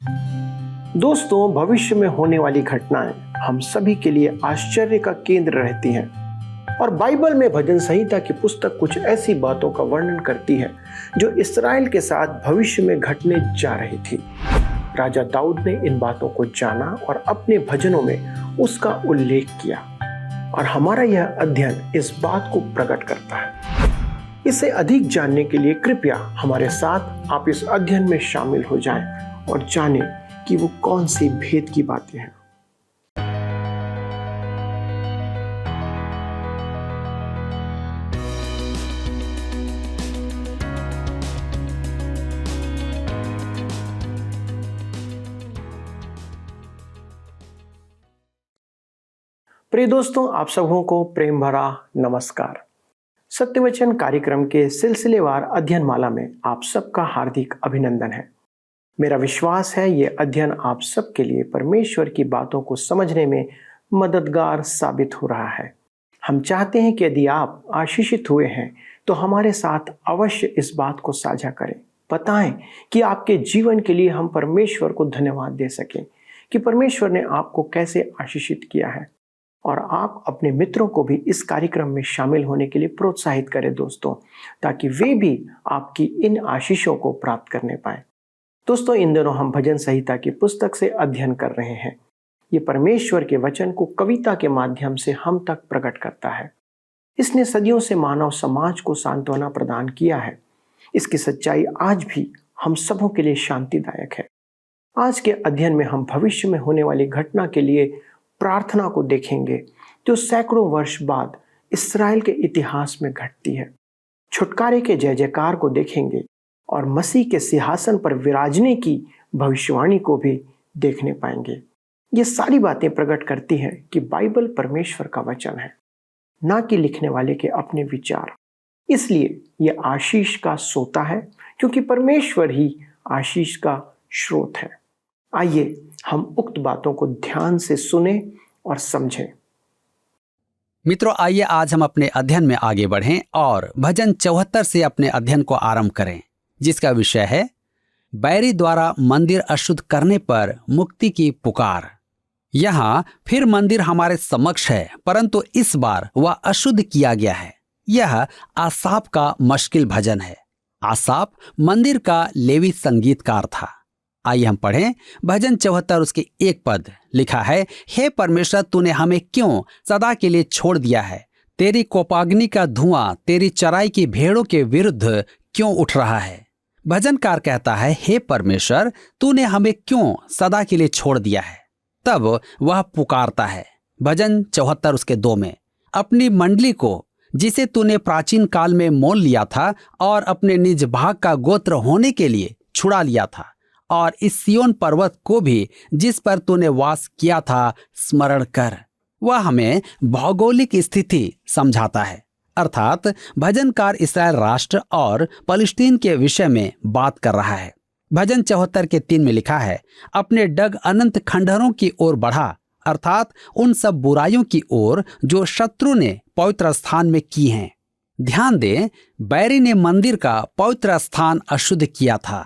दोस्तों, भविष्य में होने वाली घटनाएं हम सभी के लिए आश्चर्य का केंद्र रहती हैं और बाइबल में भजन संहिता की पुस्तक कुछ ऐसी बातों का वर्णन करती है जो इस्राएल के साथ भविष्य में घटने जा रही थी। राजा दाऊद ने इन बातों को जाना और अपने भजनों में उसका उल्लेख किया और हमारा यह अध्ययन इस बात को प्रकट करता है। इसे अधिक जानने के लिए कृपया हमारे साथ आप इस अध्ययन में शामिल हो जाएं और जानें कि वो कौन सी भेद की बातें हैं। प्रिय दोस्तों, आप सबों को प्रेम भरा नमस्कार। सत्यवचन कार्यक्रम के सिलसिलेवार अध्ययन माला में आप सबका हार्दिक अभिनंदन है। मेरा विश्वास है ये अध्ययन आप सबके लिए परमेश्वर की बातों को समझने में मददगार साबित हो रहा है। हम चाहते हैं कि यदि आप आशीषित हुए हैं तो हमारे साथ अवश्य इस बात को साझा करें, बताएं कि आपके जीवन के लिए हम परमेश्वर को धन्यवाद दे सकें कि परमेश्वर ने आपको कैसे आशीषित किया है, और आप अपने मित्रों को भी इस कार्यक्रम में शामिल होने के लिए प्रोत्साहित करें दोस्तों, ताकि वे भी आपकी इन आशीषों को प्राप्त करने पाए। दोस्तों, इन दिनों हम भजन संहिता की पुस्तक से अध्ययन कर रहे हैं। ये परमेश्वर के वचन को कविता के माध्यम से हम तक प्रकट करता है। इसने सदियों से मानव समाज को सांत्वना प्रदान किया है। इसकी सच्चाई आज भी हम सबों के लिए शांतिदायक है। आज के अध्ययन में हम भविष्य में होने वाली घटना के लिए प्रार्थना को देखेंगे जो सैकड़ों वर्ष बाद इस्राएल के इतिहास में घटती है। छुटकारे के जय जयकार को देखेंगे और मसीह के सिंहासन पर विराजने की भविष्यवाणी को भी देखने पाएंगे। ये सारी बातें प्रकट करती हैं कि बाइबल परमेश्वर का वचन है, ना कि लिखने वाले के अपने विचार। इसलिए यह आशीष का सोता है, क्योंकि परमेश्वर ही आशीष का स्रोत है। आइए हम उक्त बातों को ध्यान से सुने और समझें। मित्रों, आइए आज हम अपने अध्ययन में आगे बढ़ें और भजन 74 से अपने अध्ययन को आरंभ करें, जिसका विषय है बैरी द्वारा मंदिर अशुद्ध करने पर मुक्ति की पुकार। यहाँ फिर मंदिर हमारे समक्ष है, परंतु इस बार वह अशुद्ध किया गया है। यह आसाफ का मुश्किल भजन है। आसाफ मंदिर का लेवी संगीतकार था। आइए हम पढ़ें भजन 74 उसके 1 पद। लिखा है, हे परमेश्वर, तूने हमें क्यों सदा के लिए छोड़ दिया है? तेरी कोपाग्नि का धुआं तेरी चराई की भेड़ों के विरुद्ध क्यों उठ रहा है? भजनकार कहता है, हे परमेश्वर, तूने हमें क्यों सदा के लिए छोड़ दिया है? तब वह पुकारता है भजन 74 उसके 2 में, अपनी मंडली को जिसे तूने प्राचीन काल में मोल लिया था और अपने निज भाग का गोत्र होने के लिए छुड़ा लिया था, और इस सियोन पर्वत को भी जिस पर तूने वास किया था स्मरण कर। वह हमें भौगोलिक स्थिति समझाता है, अर्थात भजनकार इस्राएल राष्ट्र और पलिस्तीन के विषय में बात कर रहा है। भजन 74 के 3 में लिखा है, अपने डग अनंत खंडहरों की ओर बढ़ा, अर्थात उन सब बुराइयों की ओर जो शत्रु ने पवित्र स्थान में की हैं। ध्यान दें, बैरी ने मंदिर का पवित्र स्थान अशुद्ध किया था।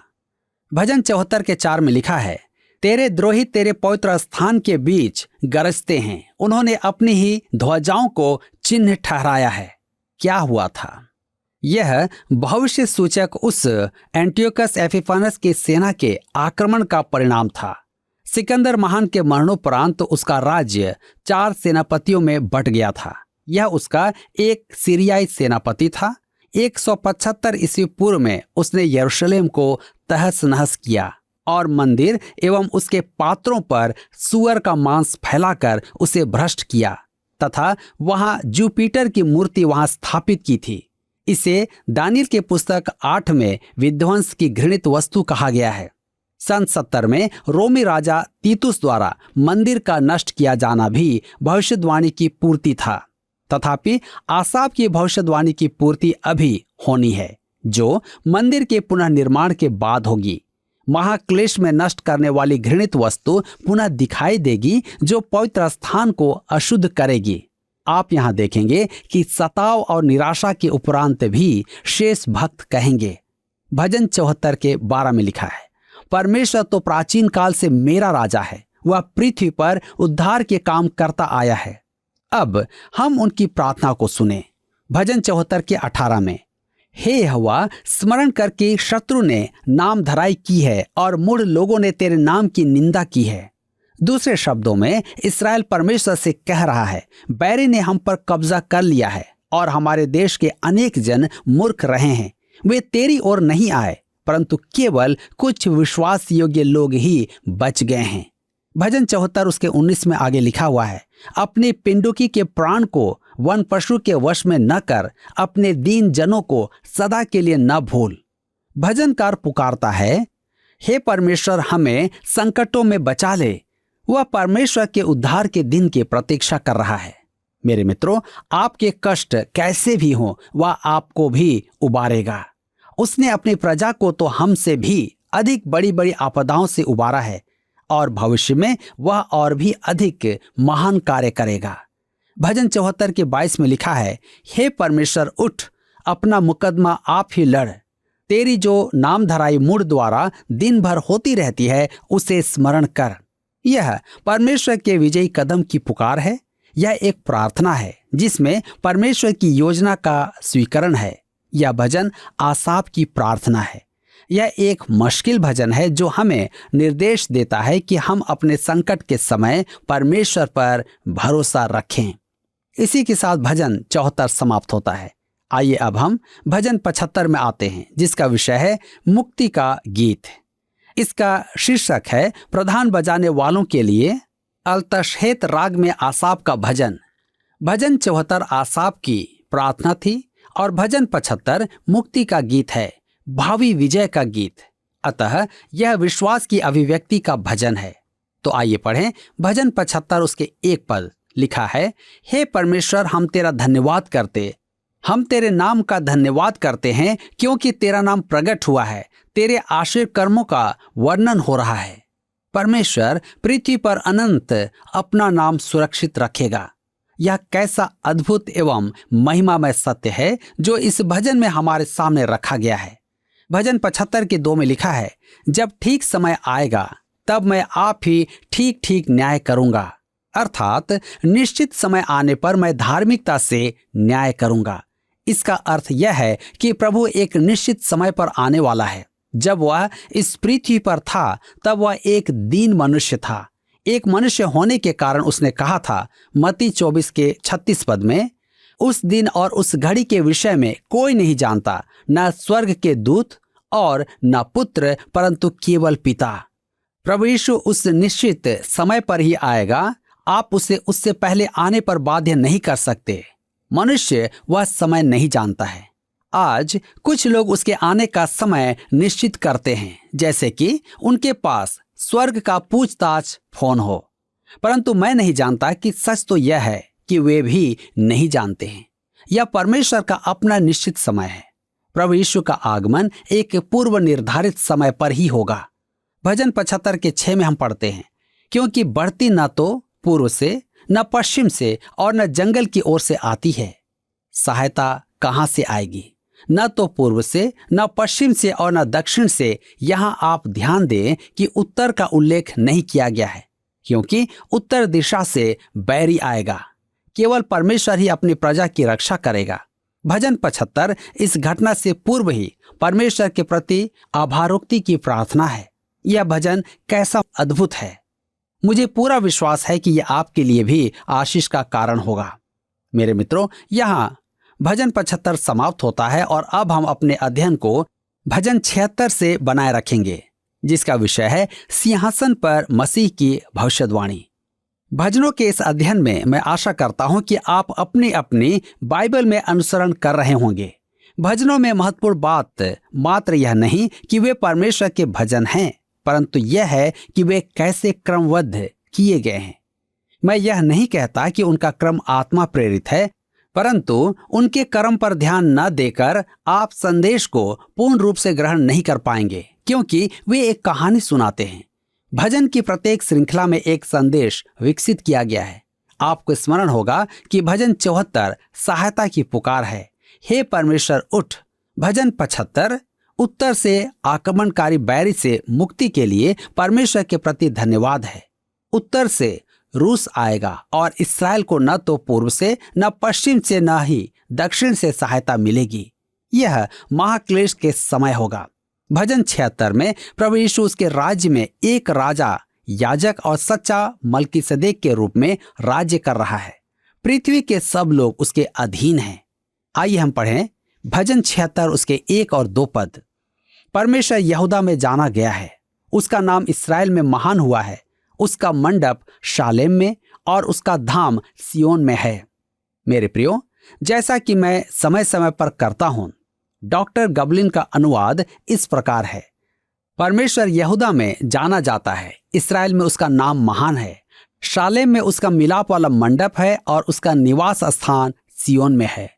भजन 74 के 4 में लिखा है, तेरे द्रोही तेरे पवित्र स्थान के बीच गरजते हैं, उन्होंने अपनी ही ध्वजाओं को चिन्ह ठहराया है। क्या हुआ था? यह भविष्य सूचक उस एंटियोकस एपिफानस की सेना के आक्रमण का परिणाम था। सिकंदर महान के मरणोपरांत उसका राज्य 4 सेनापतियों में बंट गया था। यह उसका एक सीरियाई सेनापति था। 175 ईस्वी पूर्व में उसने यरूशलेम को तहस नहस किया और मंदिर एवं उसके पात्रों पर सूअर का मांस फैलाकर उसे भ्रष्ट किया तथा वहां जुपिटर की मूर्ति वहां स्थापित की थी। इसे दानियेल के पुस्तक 8 में विध्वंस की घृणित वस्तु कहा गया है। सन 70 में रोमी राजा तीतुस द्वारा मंदिर का नष्ट किया जाना भी भविष्यवाणी की पूर्ति था। तथापि आसाफ की भविष्यवाणी की पूर्ति अभी होनी है, जो मंदिर के पुनः निर्माण के बाद होगी। महाक्लेश में नष्ट करने वाली घृणित वस्तु पुनः दिखाई देगी, जो पवित्र स्थान को अशुद्ध करेगी। आप यहाँ देखेंगे कि सताव और निराशा के उपरांत भी शेष भक्त कहेंगे। भजन 74 के 12 में लिखा है, परमेश्वर तो प्राचीन काल से मेरा राजा है, वह पृथ्वी पर उद्धार के काम करता आया है। अब हम उनकी प्रार्थना को सुने। भजन 74 के 18 में, हे यहोवा, स्मरण करके शत्रु ने नाम धराई की है और मूढ़ लोगों ने तेरे नाम की निंदा की है। दूसरे शब्दों में इस्राएल परमेश्वर से कह रहा है, बैरी ने हम पर कब्जा कर लिया है और हमारे देश के अनेक जन मूर्ख रहे हैं। वे तेरी ओर नहीं आए, परंतु केवल कुछ विश्वास योग्य लोग ही बच गए हैं। भजन 74 उसके 19 में आगे लिखा हुआ है, अपने पिंडुकी के प्राण को वन पशु के वश में न कर, अपने दीन जनों को सदा के लिए न भूल। भजनकार पुकारता है, हे परमेश्वर, हमें संकटों में बचा ले। वह परमेश्वर के उद्धार के दिन की प्रतीक्षा कर रहा है। मेरे मित्रों, आपके कष्ट कैसे भी हों, वह आपको भी उबारेगा। उसने अपनी प्रजा को तो हमसे भी अधिक बड़ी बड़ी आपदाओं से उबारा है और भविष्य में वह और भी अधिक महान कार्य करेगा। भजन 74 के 22 में लिखा है, हे परमेश्वर, उठ, अपना मुकदमा आप ही लड़। तेरी जो नाम धराई मूढ़ द्वारा दिन भर होती रहती है, उसे स्मरण कर। यह परमेश्वर के विजयी कदम की पुकार है। यह एक प्रार्थना है जिसमें परमेश्वर की योजना का स्वीकरण है। यह भजन आसाफ की प्रार्थना है। यह एक मुश्किल भजन है जो हमें निर्देश देता है कि हम अपने संकट के समय परमेश्वर पर भरोसा रखें। इसी के साथ भजन 74 समाप्त होता है। आइए अब हम भजन 75 में आते हैं, जिसका विषय है मुक्ति का गीत। इसका शीर्षक है प्रधान बजाने वालों के लिए अल्तशहेत राग में आसाफ का भजन। भजन 74 आसाफ की प्रार्थना थी और भजन 75 मुक्ति का गीत है, भावी विजय का गीत। अतः यह विश्वास की अभिव्यक्ति का भजन है। तो आइए पढ़ें भजन 75 उसके 1 पद। लिखा है, हे परमेश्वर, हम तेरा धन्यवाद करते, हम तेरे नाम का धन्यवाद करते हैं, क्योंकि तेरा नाम प्रकट हुआ है, तेरे आश्चर्य कर्मों का वर्णन हो रहा है। परमेश्वर पृथ्वी पर अनंत अपना नाम सुरक्षित रखेगा। यह कैसा अद्भुत एवं महिमामय सत्य है जो इस भजन में हमारे सामने रखा गया है। भजन 75 के 2 में लिखा है, जब ठीक समय आएगा तब मैं आप ही ठीक ठीक न्याय करूंगा, अर्थात निश्चित समय आने पर मैं धार्मिकता से न्याय करूंगा। इसका अर्थ यह है कि प्रभु एक निश्चित समय पर आने वाला है। जब वह इस पृथ्वी पर था तब वह एक दीन मनुष्य था। एक मनुष्य होने के कारण उसने कहा था मत्ती 24 के 36 पद में, उस दिन और उस घड़ी के विषय में कोई नहीं जानता, न स्वर्ग के दूत और न पुत्र, परंतु केवल पिता। प्रभु यीशु उस निश्चित समय पर ही आएगा। आप उसे उससे पहले आने पर बाध्य नहीं कर सकते। मनुष्य वह समय नहीं जानता है। आज कुछ लोग उसके आने का समय निश्चित करते हैं, जैसे कि उनके पास स्वर्ग का पूछताछ फोन हो। परंतु मैं नहीं जानता कि सच तो यह है कि वे भी नहीं जानते हैं। यह परमेश्वर का अपना निश्चित समय है। प्रभु यीशु का आगमन एक पूर्व निर्धारित समय पर ही होगा। भजन 75 के 6 में हम पढ़ते हैं, क्योंकि बढ़ती न तो पूर्व से, न पश्चिम से और न जंगल की ओर से आती है। सहायता कहां से आएगी? न तो पूर्व से, न पश्चिम से और न दक्षिण से। यहां आप ध्यान दें कि उत्तर का उल्लेख नहीं किया गया है, क्योंकि उत्तर दिशा से बैरी आएगा। केवल परमेश्वर ही अपनी प्रजा की रक्षा करेगा। भजन 75 इस घटना से पूर्व ही परमेश्वर के प्रति आभारोक्ति की प्रार्थना है। यह भजन कैसा अद्भुत है! मुझे पूरा विश्वास है कि यह आपके लिए भी आशीष का कारण होगा। मेरे मित्रों, यहाँ भजन 75 समाप्त होता है और अब हम अपने अध्ययन को भजन 76 से बनाए रखेंगे, जिसका विषय है सिंहासन पर मसीह की भविष्यवाणी। भजनों के इस अध्ययन में मैं आशा करता हूं कि आप अपनी अपनी बाइबल में अनुसरण कर रहे होंगे। भजनों में महत्वपूर्ण बात मात्र यह नहीं कि वे परमेश्वर के भजन हैं, परंतु यह है कि वे कैसे क्रमबद्ध किए गए हैं। मैं यह नहीं कहता कि उनका क्रम आत्मा प्रेरित है, परंतु उनके कर्म पर ध्यान न देकर आप संदेश को पूर्ण रूप से ग्रहण नहीं कर पाएंगे, क्योंकि वे एक कहानी सुनाते हैं। भजन की प्रत्येक श्रृंखला में एक संदेश विकसित किया गया है। आपको स्मरण होगा कि भजन 74 सहायता की पुकार है, हे परमेश्वर उठ। भजन 75 उत्तर से आक्रमणकारी बैरी से मुक्ति के लिए परमेश्वर के प्रति धन्यवाद है। उत्तर से रूस आएगा और इस्राएल को न तो पूर्व से, न पश्चिम से, न ही दक्षिण से सहायता मिलेगी। यह महाक्लेश के समय होगा। भजन 76 में प्रभु यीशु उसके राज्य में एक राजा, याजक और सच्चा मल्कीसदेक के रूप में राज्य कर रहा है। पृथ्वी के सब लोग उसके अधीन हैं। आइए हम पढ़ें भजन 76 उसके 1 और 2 पद। परमेश्वर यहूदा में जाना गया है, उसका नाम इस्राएल में महान हुआ है। उसका मंडप शालेम में और उसका धाम सियोन में है। मेरे प्रियो, जैसा कि मैं समय समय पर करता हूं, डॉक्टर गबलिन का अनुवाद इस प्रकार है। परमेश्वर यहूदा में जाना जाता है, इस्राएल में उसका नाम महान है, शालेम में उसका मिलाप वाला मंडप है और उसका निवास स्थान सियोन में है।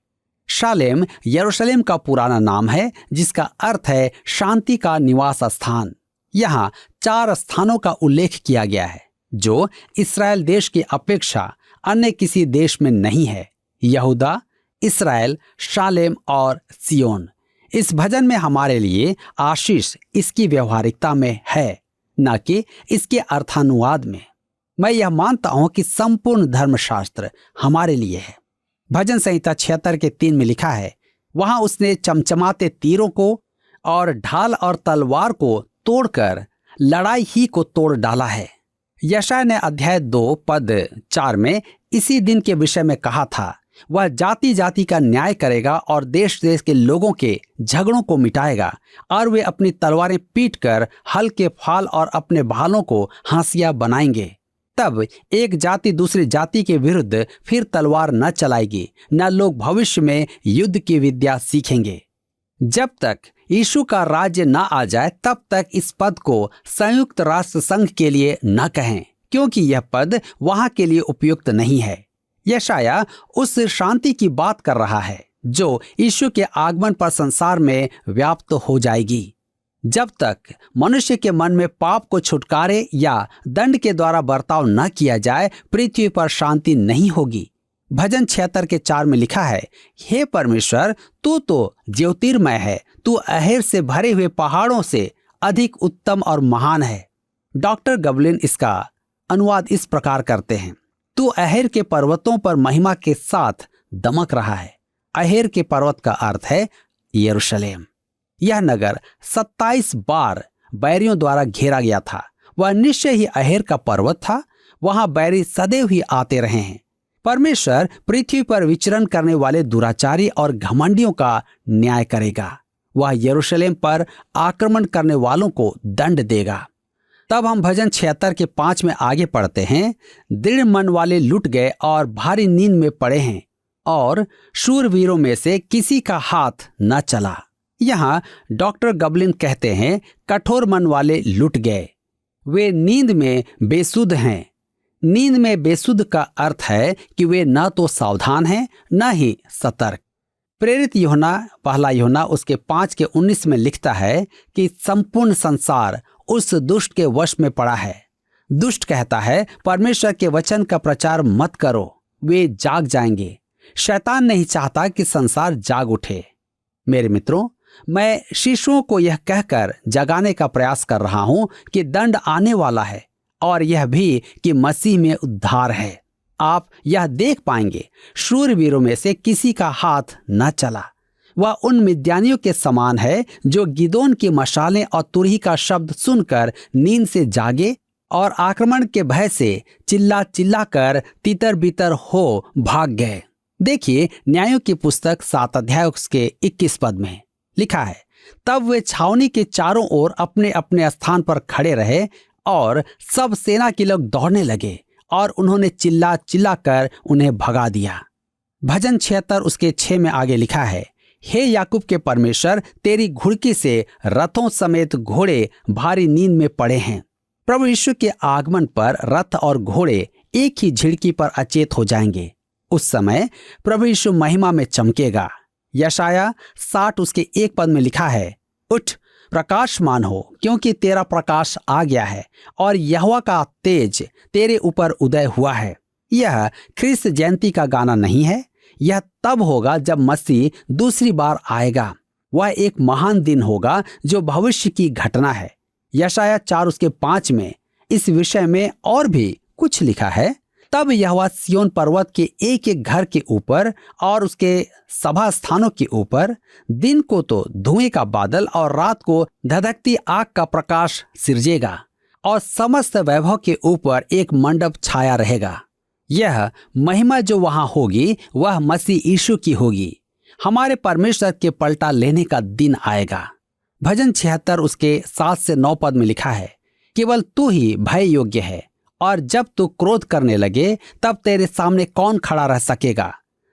शालेम यरूशलेम का पुराना नाम है, जिसका अर्थ है शांति का निवास स्थान। यहाँ 4 स्थानों का उल्लेख किया गया है जो इस्राएल देश की अपेक्षा अन्य किसी देश में नहीं है। यहूदा, इस्राएल, शालेम और सियोन। इस भजन में हमारे लिए आशीष इसकी व्यवहारिकता में है, न कि इसके अर्थानुवाद में। मैं यह मानता हूं कि संपूर्ण धर्मशास्त्र हमारे लिए है। भजन संहिता 76 के 3 में लिखा है, वहां उसने चमचमाते तीरों को और ढाल और तलवार को तोड़कर लड़ाई ही को तोड़ डाला है। यशायाह ने अध्याय 2 पद 4 में इसी दिन के विषय में कहा था, वह जाति जाति का न्याय करेगा और देश देश के लोगों के झगड़ों को मिटाएगा, और वे अपनी तलवारें पीट कर हल के फाल और अपने भालों को हांसिया बनाएंगे। तब एक जाति दूसरी जाति के विरुद्ध फिर तलवार न चलाएगी, न लोग भविष्य में युद्ध की विद्या सीखेंगे। जब तक यीशु का राज्य न आ जाए तब तक इस पद को संयुक्त राष्ट्र संघ के लिए न कहें, क्योंकि यह पद वहां के लिए उपयुक्त नहीं है। यशायाह उस शांति की बात कर रहा है जो यीशु के आगमन पर संसार में व्याप्त हो जाएगी। जब तक मनुष्य के मन में पाप को छुटकारे या दंड के द्वारा बर्ताव न किया जाए, पृथ्वी पर शांति नहीं होगी। भजन 76 के 4 में लिखा है, हे परमेश्वर, तू तो ज्योतिर्मय है, तू अहेर से भरे हुए पहाड़ों से अधिक उत्तम और महान है। डॉक्टर गबलिन इसका अनुवाद इस प्रकार करते हैं, तू अहेर के पर्वतों पर महिमा के साथ दमक रहा है। अहेर के पर्वत का अर्थ है यरूशलेम। यह नगर 27 बार बैरियों द्वारा घेरा गया था। वह निश्चय ही अहेर का पर्वत था। वहां बैरी सदैव ही आते रहे हैं। परमेश्वर पृथ्वी पर विचरण करने वाले दुराचारी और घमंडियों का न्याय करेगा। वह यरूशलेम पर आक्रमण करने वालों को दंड देगा। तब हम भजन 76 के 5 में आगे पढ़ते हैं, दृढ़ मन वाले लुट गए और भारी नींद में पड़े हैं, और शूरवीरों में से किसी का हाथ न चला। यहाँ डॉक्टर गबलिन कहते हैं, कठोर मन वाले लुट गए, वे नींद में बेसुध हैं। नींद में बेसुध का अर्थ है कि वे न तो सावधान हैं न ही सतर्क। प्रेरित यूहन्ना, पहला यूहन्ना उसके 5 के 19 में लिखता है कि संपूर्ण संसार उस दुष्ट के वश में पड़ा है। दुष्ट कहता है, परमेश्वर के वचन का प्रचार मत करो, वे जाग जाएंगे। शैतान नहीं चाहता कि संसार जाग उठे। मेरे मित्रों, मैं शिशुओं को यह कहकर जगाने का प्रयास कर रहा हूं कि दंड आने वाला है, और यह भी कि मसीह में उद्धार है। आप यह देख पाएंगे, शूरवीरों में से किसी का हाथ न चला। वह उन मिद्यानियों के समान है जो गिदोन की मशालें और तुरही का शब्द सुनकर नींद से जागे और आक्रमण के भय से चिल्ला चिल्ला कर तितर बितर हो भाग गए। देखिए, न्यायों की पुस्तक 7 अध्याय उसके 21 पद में लिखा है, तब वे छावनी के चारों ओर अपने अपने स्थान पर खड़े रहे और सब सेना के लोग दौड़ने लगे, और उन्होंने चिल्ला चिल्ला कर उन्हें भगा दिया। भजन 76 उसके 6 में आगे लिखा है, हे याकूब के परमेश्वर, तेरी घुड़की से रथों समेत घोड़े भारी नींद में पड़े हैं। प्रभु यीशु के आगमन पर रथ और घोड़े एक ही झिड़की पर अचेत हो जाएंगे। उस समय प्रभु यीशु महिमा में चमकेगा। यशायाह 60 उसके 1 पद में लिखा है, उठ प्रकाशमान हो, क्योंकि तेरा प्रकाश आ गया है और यहोवा का तेज तेरे ऊपर उदय हुआ है। यह ख्रिस्त जयंती का गाना नहीं है। यह तब होगा जब मसीह दूसरी बार आएगा। वह एक महान दिन होगा जो भविष्य की घटना है। यशाया 4:5 में इस विषय में और भी कुछ लिखा है। तब यहोवा सिय्योन पर्वत के एक एक घर के ऊपर और उसके सभा स्थानों के ऊपर दिन को तो धुएं का बादल और रात को धधकती आग का प्रकाश सिरजेगा, और समस्त वैभव के ऊपर एक मंडप छाया रहेगा। यह महिमा जो वहां होगी वह मसीह यीशु की होगी। हमारे परमेश्वर के पलटा लेने का दिन आएगा। भजन 76 उसके 7 से 9 पद में लिखा है, केवल तू ही भय योग्य है, और जब तू क्रोध करने लगे तब तेरे सामने कौन खड़ा रह सकेगा।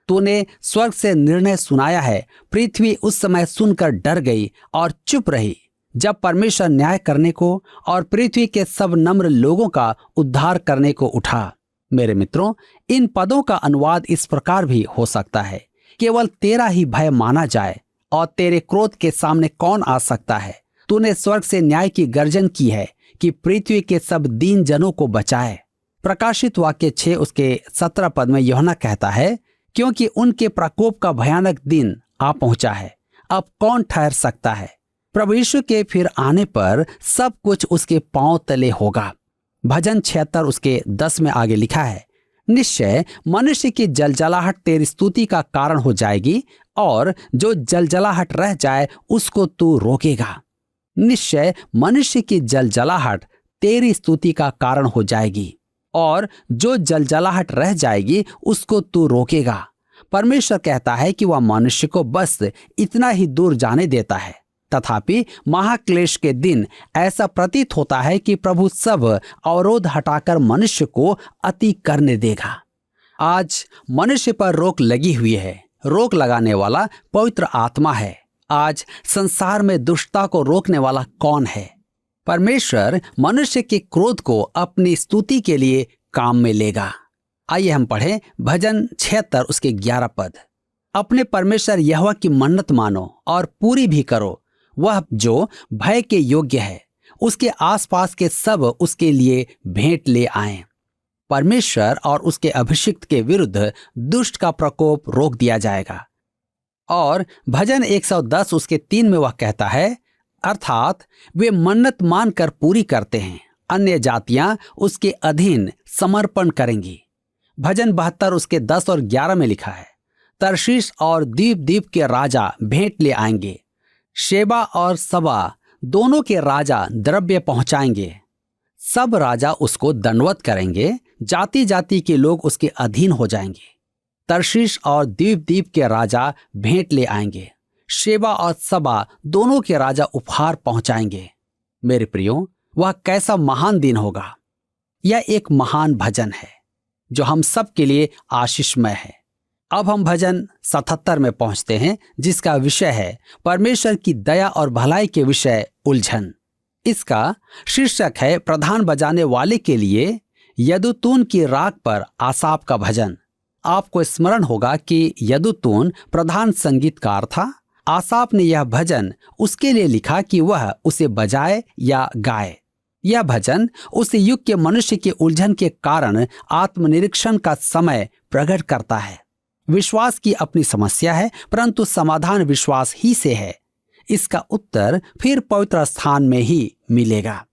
तूने स्वर्ग से निर्णय सुनाया है, पृथ्वी उस समय सुनकर डर गई और चुप रही, जब परमेश्वर न्याय करने को और पृथ्वी के सब नम्र लोगों का उद्धार करने को उठा। मेरे मित्रों, इन पदों का अनुवाद इस प्रकार भी हो सकता है, केवल तेरा ही भय माना जाए और तेरे क्रोध के सामने कौन आ सकता है। तूने स्वर्ग से न्याय की गर्जन की है कि पृथ्वी के सब दीन जनों को बचाए। प्रकाशित वाक्य 6 उसके 17 पद में यूहन्ना कहता है, क्योंकि उनके प्रकोप का भयानक दिन आ पहुंचा है, अब कौन ठहर सकता है। प्रभु यीशु के फिर आने पर सब कुछ उसके पांव तले होगा। भजन 76 उसके 10 में आगे लिखा है, निश्चय मनुष्य की जलजलाहट तेरी स्तुति का कारण हो जाएगी, और जो जलजलाहट रह जाए उसको तू रोकेगा। निश्चय मनुष्य की जलजलाहट तेरी स्तुति का कारण हो जाएगी, और जो जलजलाहट रह जाएगी उसको तू रोकेगा। परमेश्वर कहता है कि वह मनुष्य को बस इतना ही दूर जाने देता है, तथापि महाक्लेश के दिन ऐसा प्रतीत होता है कि प्रभु सब अवरोध हटाकर मनुष्य को अति करने देगा। आज मनुष्य पर रोक लगी हुई है। रोक लगाने वाला पवित्र आत्मा है। आज संसार में दुष्टता को रोकने वाला कौन है? परमेश्वर मनुष्य के क्रोध को अपनी स्तुति के लिए काम में लेगा। आइए हम पढ़ें भजन 76 उसके 11 पद। अपने परमेश्वर यहोवा की मन्नत मानो और पूरी भी करो, वह जो भय के योग्य है। उसके आसपास के सब उसके लिए भेंट ले आएं। परमेश्वर और उसके अभिषिक्त के विरुद्ध दुष्ट का प्रकोप रोक दिया जाएगा। और भजन 110 उसके 3 में वह कहता है, अर्थात वे मन्नत मानकर पूरी करते हैं, अन्य जातियां उसके अधीन समर्पण करेंगी। भजन 72 उसके 10 और 11 में लिखा है, तर्शीश और द्वीप द्वीप के राजा भेंट ले आएंगे, शेबा और सबा दोनों के राजा द्रव्य पहुंचाएंगे। सब राजा उसको दंडवत करेंगे, जाति जाति के लोग उसके अधीन हो जाएंगे। तर्शीश और द्वीप द्वीप के राजा भेंट ले आएंगे, शेबा और सबा दोनों के राजा उपहार पहुंचाएंगे। मेरे प्रियो, वह कैसा महान दिन होगा। यह एक महान भजन है जो हम सब के लिए आशीषमय है। अब हम भजन 77 में पहुंचते हैं, जिसका विषय है परमेश्वर की दया और भलाई के विषय उलझन। इसका शीर्षक है प्रधान बजाने वाले के लिए यदुतून की राग पर आसाप का भजन। आपको स्मरण होगा कि यदुतून प्रधान संगीतकार था। आसाप ने यह भजन उसके लिए लिखा कि वह उसे बजाए या गाए। यह भजन उस युग के मनुष्य के उलझन के कारण आत्मनिरीक्षण का समय प्रकट करता है। विश्वास की अपनी समस्या है, परंतु समाधान विश्वास ही से है। इसका उत्तर फिर पवित्र स्थान में ही मिलेगा।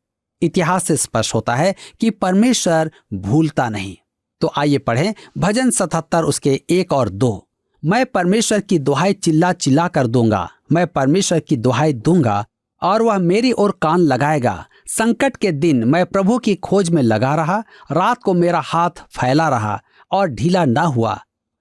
इतिहास से स्पष्ट होता है कि परमेश्वर भूलता नहीं। तो आइए पढ़ें भजन 77 उसके 1 और 2। मैं परमेश्वर की दुहाई चिल्ला चिल्ला कर दूंगा, मैं परमेश्वर की दुहाई दूंगा और वह मेरी ओर कान लगाएगा। संकट के दिन मैं प्रभु की खोज में लगा रहा, रात को मेरा हाथ फैला रहा और ढीला ना हुआ,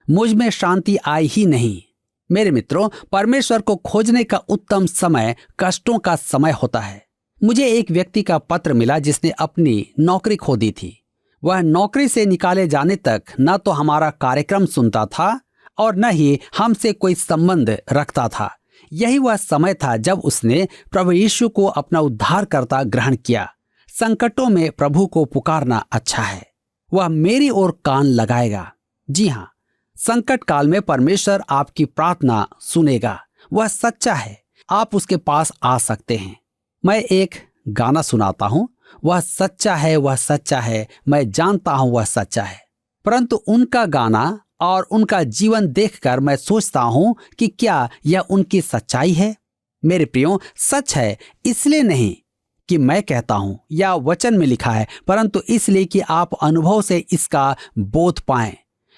मुझ में शांति आई ही नहीं। मेरे मित्रों, परमेश्वर को खोजने का उत्तम समय कष्टों का समय होता है। मुझे एक व्यक्ति का पत्र मिला जिसने अपनी नौकरी खो दी थी। वह नौकरी से निकाले जाने तक न तो हमारा कार्यक्रम सुनता था और न ही हमसे कोई संबंध रखता था। यही वह समय था जब उसने प्रभु यीशु को अपना उद्धारकर्ता ग्रहण किया। संकटों में प्रभु को पुकारना अच्छा है। वह मेरी ओर कान लगाएगा। जी हाँ, संकट काल में परमेश्वर आपकी प्रार्थना सुनेगा। वह सच्चा है, आप उसके पास आ सकते हैं। मैं एक गाना सुनाता हूं, वह सच्चा है, वह सच्चा है, मैं जानता हूं वह सच्चा है। परंतु उनका गाना और उनका जीवन देखकर मैं सोचता हूं कि क्या यह उनकी सच्चाई है। मेरे प्रियो, सच है इसलिए नहीं कि मैं कहता हूं या वचन में लिखा है, परंतु इसलिए कि आप अनुभव से इसका बोध पाएं।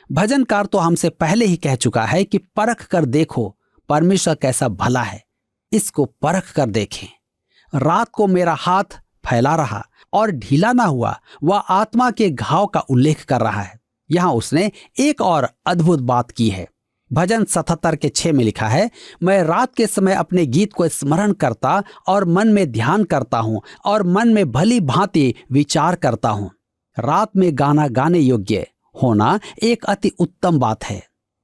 भजनकार तो हमसे पहले ही कह चुका है कि परख कर देखो परमेश्वर कैसा भला है, इसको परख कर देखें। रात को मेरा हाथ फैला रहा और ढीला ना हुआ, वह आत्मा के घाव का उल्लेख कर रहा है। यहां उसने एक और अद्भुत बात की है। भजन 77 के 6 में लिखा है, मैं रात के समय अपने गीत को स्मरण करता और मन में ध्यान करता हूं और मन में भली भांति विचार करता हूं। रात में गाना गाने योग्य होना एक अति उत्तम बात है।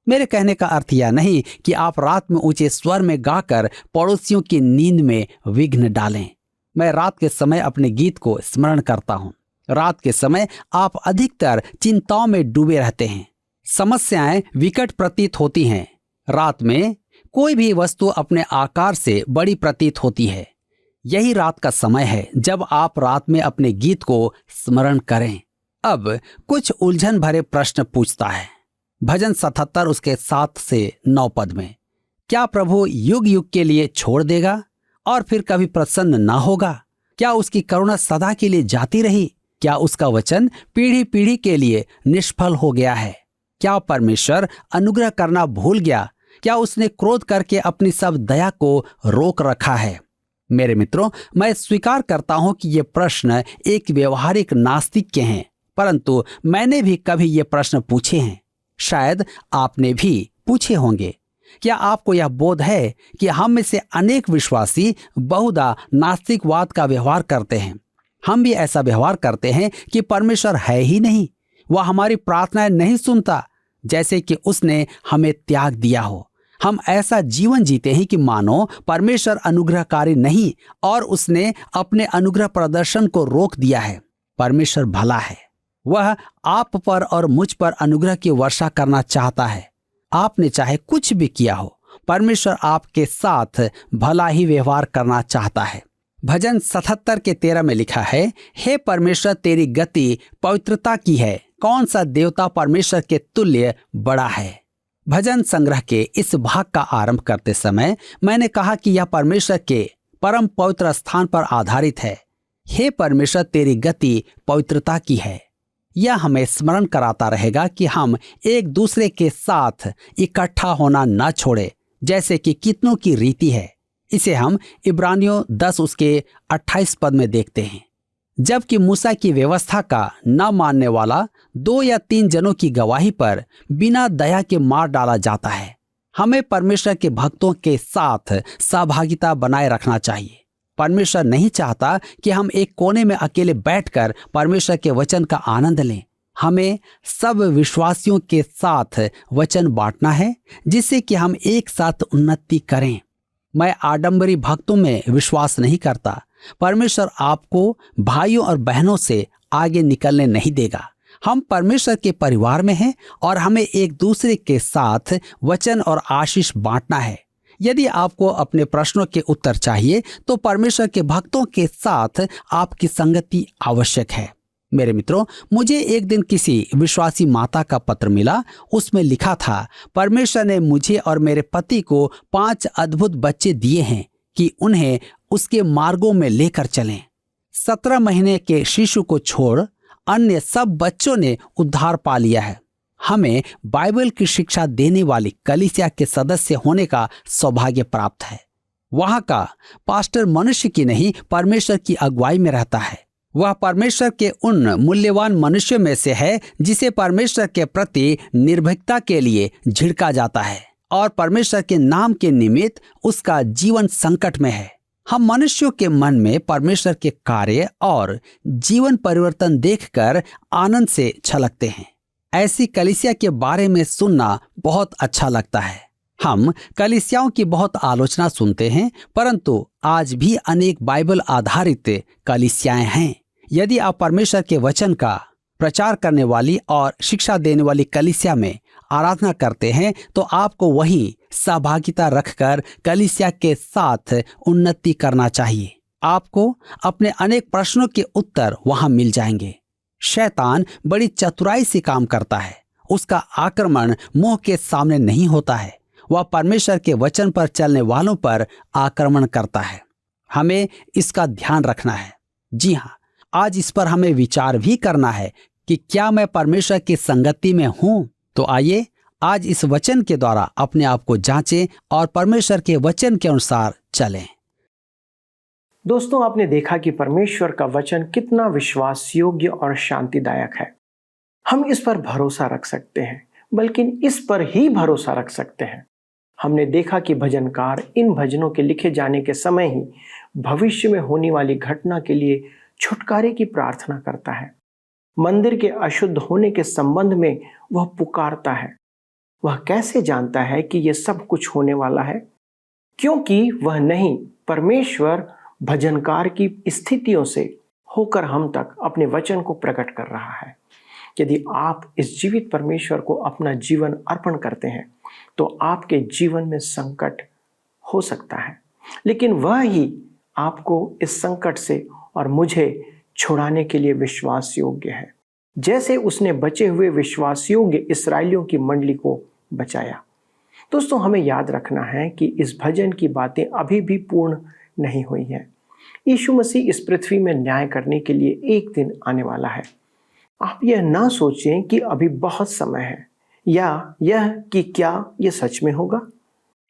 मेरे कहने का अर्थ यह नहीं कि आप रात में ऊंचे स्वर में गाकर पड़ोसियों की नींद में विघ्न डालें। मैं रात के समय अपने गीत को स्मरण करता हूं। रात के समय आप अधिकतर चिंताओं में डूबे रहते हैं, समस्याएं विकट प्रतीत होती हैं। रात में कोई भी वस्तु अपने आकार से बड़ी प्रतीत होती है। यही रात का समय है जब आप रात में अपने गीत को स्मरण करें। अब कुछ उलझन भरे प्रश्न पूछता है भजन 77 उसके 7 से 9 पद में। क्या प्रभु युग युग के लिए छोड़ देगा और फिर कभी प्रसन्न ना होगा? क्या उसकी करुणा सदा के लिए जाती रही? क्या उसका वचन पीढ़ी पीढ़ी के लिए निष्फल हो गया है? क्या परमेश्वर अनुग्रह करना भूल गया? क्या उसने क्रोध करके अपनी सब दया को रोक रखा है? मेरे मित्रों, मैं स्वीकार करता हूं कि ये प्रश्न एक व्यवहारिक नास्तिक के हैं, परंतु मैंने भी कभी ये प्रश्न पूछे हैं। शायद आपने भी पूछे होंगे। क्या आपको यह बोध है कि हम में से अनेक विश्वासी बहुधा नास्तिकवाद का व्यवहार करते हैं? हम भी ऐसा व्यवहार करते हैं कि परमेश्वर है ही नहीं, वह हमारी प्रार्थनाएं नहीं सुनता, जैसे कि उसने हमें त्याग दिया हो। हम ऐसा जीवन जीते हैं कि मानो परमेश्वर अनुग्रहकारी नहीं और उसने अपने अनुग्रह प्रदर्शन को रोक दिया है। परमेश्वर भला है, वह आप पर और मुझ पर अनुग्रह की वर्षा करना चाहता है। आपने चाहे कुछ भी किया हो, परमेश्वर आपके साथ भला ही व्यवहार करना चाहता है। भजन 77 के 13 में लिखा है, हे परमेश्वर तेरी गति पवित्रता की है, कौन सा देवता परमेश्वर के तुल्य बड़ा है। भजन संग्रह के इस भाग का आरंभ करते समय मैंने कहा कि यह परमेश्वर के परम पवित्र स्थान पर आधारित है। हे परमेश्वर तेरी गति पवित्रता की है। यह हमें स्मरण कराता रहेगा कि हम एक दूसरे के साथ इकट्ठा होना न छोड़े, जैसे कि कितनों की रीति है। इसे हम इब्रानियों 10 उसके 28 पद में देखते हैं। जबकि मूसा की व्यवस्था का न मानने वाला 2 या 3 जनों की गवाही पर बिना दया के मार डाला जाता है। हमें परमेश्वर के भक्तों के साथ सहभागिता बनाए रखना चाहिए। परमेश्वर नहीं चाहता कि हम एक कोने में अकेले बैठकर परमेश्वर के वचन का आनंद लें। हमें सब विश्वासियों के साथ वचन बांटना है, जिससे कि हम एक साथ उन्नति करें। मैं आडंबरी भक्तों में विश्वास नहीं करता। परमेश्वर आपको भाइयों और बहनों से आगे निकलने नहीं देगा। हम परमेश्वर के परिवार में हैं और हमें एक दूसरे के साथ वचन और आशीष बांटना है। यदि आपको अपने प्रश्नों के उत्तर चाहिए तो परमेश्वर के भक्तों के साथ आपकी संगति आवश्यक है। मेरे मित्रों, मुझे एक दिन किसी विश्वासी माता का पत्र मिला। उसमें लिखा था, परमेश्वर ने मुझे और मेरे पति को 5 अद्भुत बच्चे दिए हैं कि उन्हें उसके मार्गों में लेकर चलें। 17 महीने के शिशु को छोड़ अन्य सब बच्चों ने उद्धार पा लिया है। हमें बाइबल की शिक्षा देने वाली कलीसिया के सदस्य होने का सौभाग्य प्राप्त है। वहां का पास्टर मनुष्य की नहीं, परमेश्वर की अगुवाई में रहता है। वह परमेश्वर के उन मूल्यवान मनुष्यों में से है जिसे परमेश्वर के प्रति निर्भीकता के लिए झिड़का जाता है और परमेश्वर के नाम के निमित्त उसका जीवन संकट में है। हम मनुष्यों के मन में परमेश्वर के कार्य और जीवन परिवर्तन देखकर आनंद से छलकते हैं। ऐसी कलीसिया के बारे में सुनना बहुत अच्छा लगता है। हम कलीसियाओं की बहुत आलोचना सुनते हैं, परंतु आज भी अनेक बाइबल आधारित कलीसियाएं हैं। यदि आप परमेश्वर के वचन का प्रचार करने वाली और शिक्षा देने वाली कलीसिया में आराधना करते हैं तो आपको वहीं सहभागिता रखकर कलीसिया के साथ उन्नति करना चाहिए। आपको अपने अनेक प्रश्नों के उत्तर वहां मिल जाएंगे। शैतान बड़ी चतुराई से काम करता है। उसका आक्रमण मुंह के सामने नहीं होता है। वह परमेश्वर के वचन पर चलने वालों पर आक्रमण करता है। हमें इसका ध्यान रखना है। जी हाँ, आज इस पर हमें विचार भी करना है कि क्या मैं परमेश्वर की संगति में हूं। तो आइए आज इस वचन के द्वारा अपने आप को जांचें और परमेश्वर के वचन के अनुसार चलें। दोस्तों, आपने देखा कि परमेश्वर का वचन कितना विश्वास योग्य और शांतिदायक है। हम इस पर भरोसा रख सकते हैं, बल्कि इस पर ही भरोसा रख सकते हैं। हमने देखा कि भजनकार इन भजनों के लिखे जाने के समय ही भविष्य में होने वाली घटना के लिए छुटकारे की प्रार्थना करता है। मंदिर के अशुद्ध होने के संबंध में वह पुकारता है। वह कैसे जानता है कि यह सब कुछ होने वाला है? क्योंकि वह नहीं, परमेश्वर भजनकार की स्थितियों से होकर हम तक अपने वचन को प्रकट कर रहा है। यदि आप इस जीवित परमेश्वर को अपना जीवन अर्पण करते हैं तो आपके जीवन में संकट हो सकता है, लेकिन वह ही आपको इस संकट से और मुझे छुड़ाने के लिए विश्वास योग्य है, जैसे उसने बचे हुए विश्वास योग्य इस्राएलियों की मंडली को बचाया। दोस्तों, हमें याद रखना है कि इस भजन की बातें अभी भी पूर्ण नहीं हुई हैं। यीशु मसीह इस पृथ्वी में न्याय करने के लिए एक दिन आने वाला है। आप यह ना सोचें कि अभी बहुत समय है या यह कि क्या यह सच में होगा।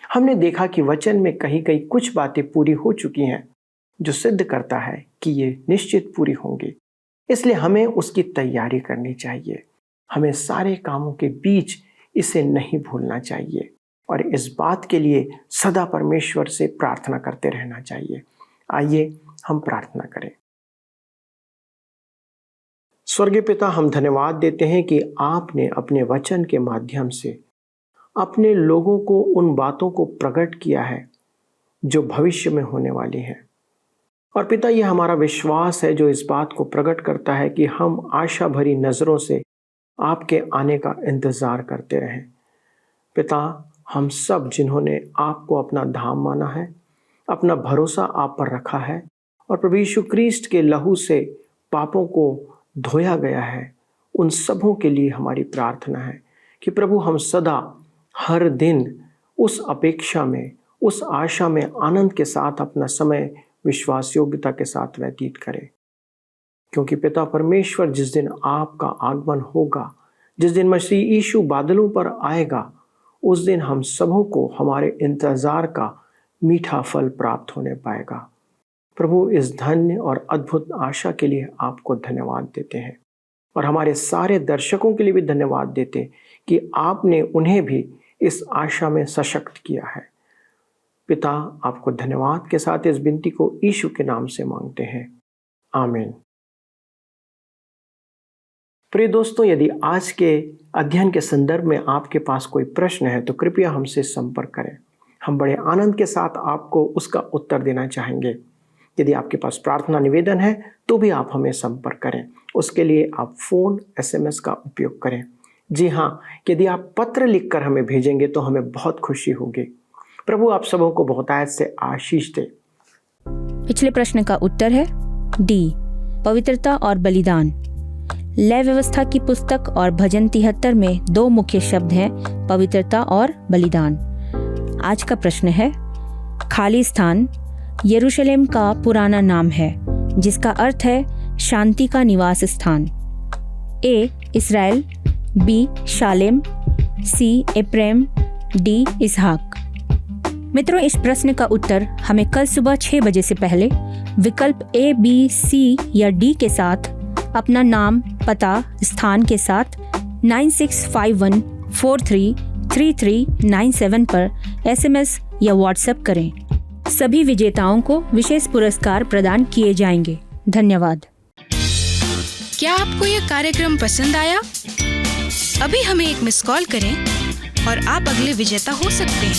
हमने देखा कि वचन में कही गई कुछ बातें पूरी हो चुकी हैं, जो सिद्ध करता है कि ये निश्चित पूरी होंगी। इसलिए हमें उसकी तैयारी करनी चाहिए। हमें सारे कामों के बीच इसे नहीं भूलना चाहिए और इस बात के लिए सदा परमेश्वर से प्रार्थना करते रहना चाहिए। आइए हम प्रार्थना करें। स्वर्गीय पिता, हम धन्यवाद देते हैं कि आपने अपने वचन के माध्यम से अपने लोगों को उन बातों को प्रकट किया है जो भविष्य में होने वाली हैं। और पिता, ये हमारा विश्वास है जो इस बात को प्रकट करता है कि हम आशा भरी नज़रों से आपके आने का इंतज़ार करते रहें। पिता, हम सब जिन्होंने आपको अपना धाम माना है, अपना भरोसा आप पर रखा है और प्रभु यीशु क्रिस्ट के लहू से पापों को धोया गया है, उन सबों के लिए हमारी प्रार्थना है कि प्रभु हम सदा हर दिन उस अपेक्षा में, उस आशा में आनंद के साथ अपना समय विश्वास योग्यता के साथ व्यतीत करें। क्योंकि पिता परमेश्वर, जिस दिन आपका आगमन होगा, जिस दिन मसीह यीशु बादलों पर आएगा, उस दिन हम सबों को हमारे इंतजार का मीठा फल प्राप्त होने पाएगा। प्रभु, इस धन्य और अद्भुत आशा के लिए आपको धन्यवाद देते हैं और हमारे सारे दर्शकों के लिए भी धन्यवाद देते हैं कि आपने उन्हें भी इस आशा में सशक्त किया है। पिता, आपको धन्यवाद के साथ इस विनती को यीशु के नाम से मांगते हैं, आमीन। प्रिय दोस्तों, यदि आज के अध्ययन के संदर्भ में आपके पास कोई प्रश्न है तो कृपया हमसे संपर्क करें। हम बड़े आनंद के साथ आपको उसका उत्तर देना चाहेंगे। यदि आपके पास प्रार्थना निवेदन है तो भी आप हमें संपर्क करें। उसके लिए आप फ़ोन, SMS का उपयोग करें। जी हाँ, यदि आप पत्र लिखकर हमें भेजेंगे तो हमें बहुत खुशी होगी। प्रभु आप सबों को बहुतायत से आशीष दे। पिछले प्रश्न का उत्तर है डी, पवित्रता और बलिदान। लय व्यवस्था की पुस्तक और भजन 73 में 2 मुख्य शब्द हैं, पवित्रता और बलिदान। आज का प्रश्न है, खाली स्थान यरूशलेम का पुराना नाम है जिसका अर्थ है शांति का निवास स्थान। ए, इस्राएल, बी, शालेम, सी, एप्रैम, डी, इसहाक। मित्रों, इस प्रश्न का उत्तर हमें कल सुबह 6 बजे से पहले विकल्प A, B, C या D के साथ अपना नाम, पता, स्थान के साथ 9651433397 पर SMS या WhatsApp करें। सभी विजेताओं को विशेष पुरस्कार प्रदान किए जाएंगे। धन्यवाद। क्या आपको यह कार्यक्रम पसंद आया? अभी हमें एक मिस कॉल करें और आप अगले विजेता हो सकते हैं।